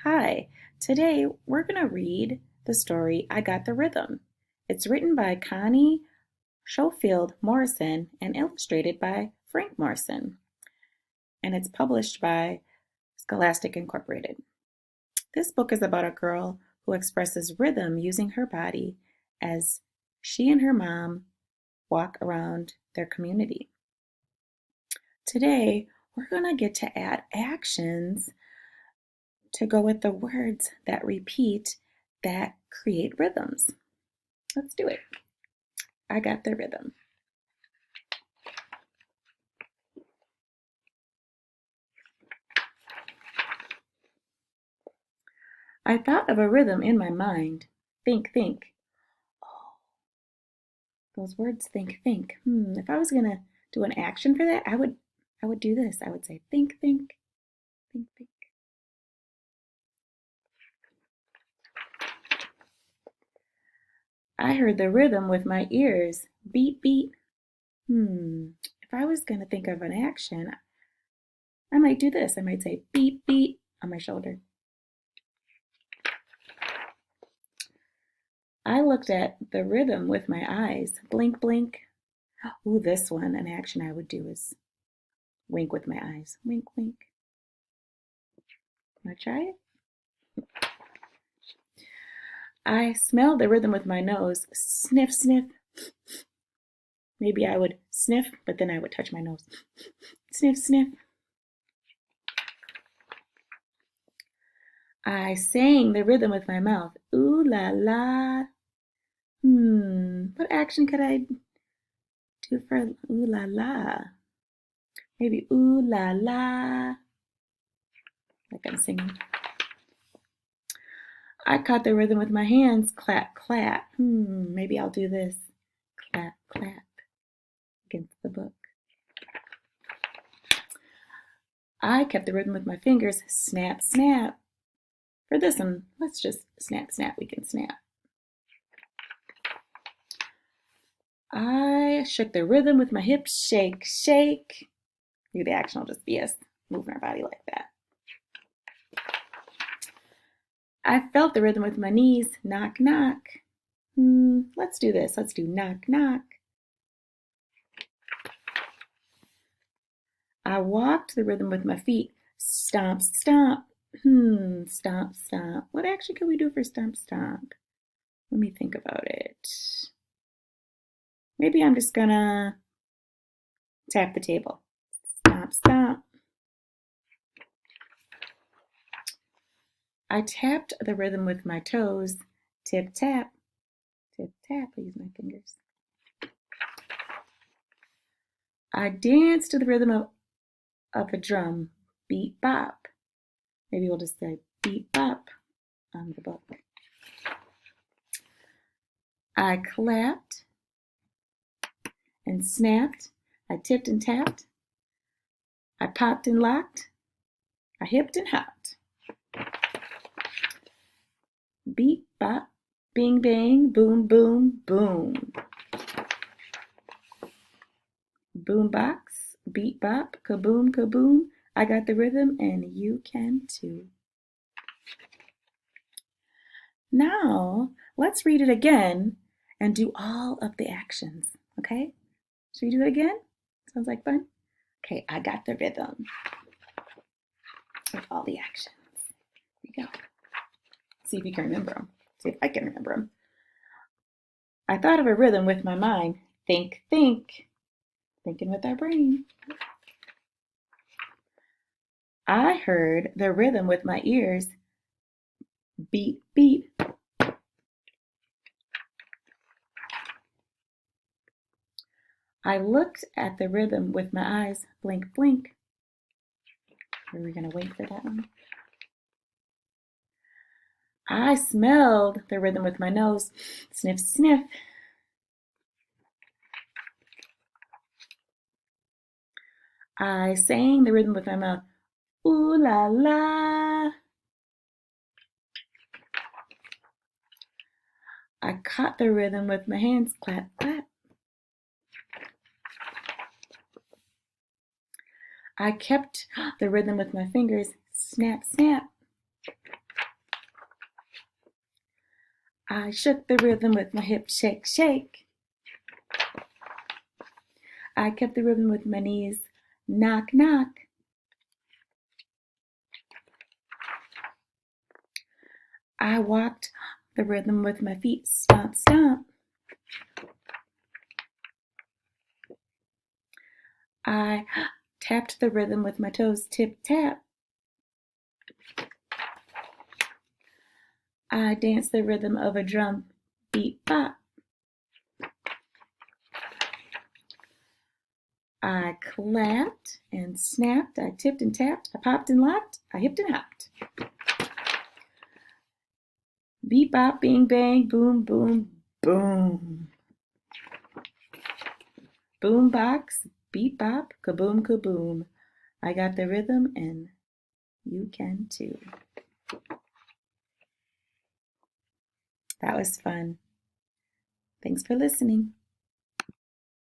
Hi, today we're going to read the story I Got the Rhythm. It's written by Connie Schofield Morrison and illustrated by Frank Morrison, and it's published by Scholastic Incorporated. This book is about a girl who expresses rhythm using her body as she and her mom walk around their community. Today, we're going to get to add actions to go with the words that repeat that create rhythms. Let's do it. I got the rhythm. I thought of a rhythm in my mind. Think, think. Oh, those words think, think. If I was gonna do an action for that, I would do this. I would say think, think, think, think. I heard the rhythm with my ears. Beat, beat. If I was gonna think of an action, I might do this. I might say beat, beat on my shoulder. I looked at the rhythm with my eyes. Blink, blink. Ooh, this one, an action I would do is wink with my eyes. Wink, wink. Wanna try it? I smelled the rhythm with my nose. Sniff, sniff. Maybe I would sniff, but then I would touch my nose. Sniff, sniff. I sang the rhythm with my mouth. Ooh la la. What action could I do for ooh la la? Maybe ooh la la. Like I'm singing. I caught the rhythm with my hands. Clap, clap. Maybe I'll do this. Clap, clap against the book. I kept the rhythm with my fingers. Snap, snap. For this one, let's just snap, snap. We can snap. I shook the rhythm with my hips. Shake, shake. Maybe the action will just be us moving our body like that. I felt the rhythm with my knees. Knock, knock. Let's do this. Let's do knock, knock. I walked the rhythm with my feet. Stomp, stomp. Stomp, stomp. What action can we do for stomp, stomp? Let me think about it. Maybe I'm just gonna tap the table. Stomp, stomp. I tapped the rhythm with my toes. Tip, tap. Tip, tap. I use my fingers. I danced to the rhythm of a drum. Beat, bop. Maybe we'll just say beat, bop on the book. I clapped and snapped. I tipped and tapped. I popped and locked. I hipped and hopped. Beat, bop, bing, bang, boom, boom, boom. Boom box, beat bop, kaboom, kaboom. I got the rhythm and you can too. Now, let's read it again and do all of the actions, okay? Should we do it again? Sounds like fun? Okay, I got the rhythm with all the actions. Here we go. See if you can remember them. See if I can remember them. I thought of a rhythm with my mind. Think, think. Thinking with our brain. I heard the rhythm with my ears. Beat, beat. I looked at the rhythm with my eyes. Blink, blink. Are we going to wait for that one? I smelled the rhythm with my nose. Sniff, sniff. I sang the rhythm with my mouth. Ooh la la. I caught the rhythm with my hands. Clap, clap. I kept the rhythm with my fingers. Snap, snap. I shook the rhythm with my hip shake, shake. I kept the rhythm with my knees, knock, knock. I walked the rhythm with my feet, stomp, stomp. I tapped the rhythm with my toes, tip, tap. I danced the rhythm of a drum, beat, bop. I clapped and snapped, I tipped and tapped, I popped and locked, I hipped and hopped. Beep, bop, bing, bang, boom, boom, boom. Boom box, beep, bop, kaboom, kaboom. I got the rhythm and you can too. That was fun. Thanks for listening.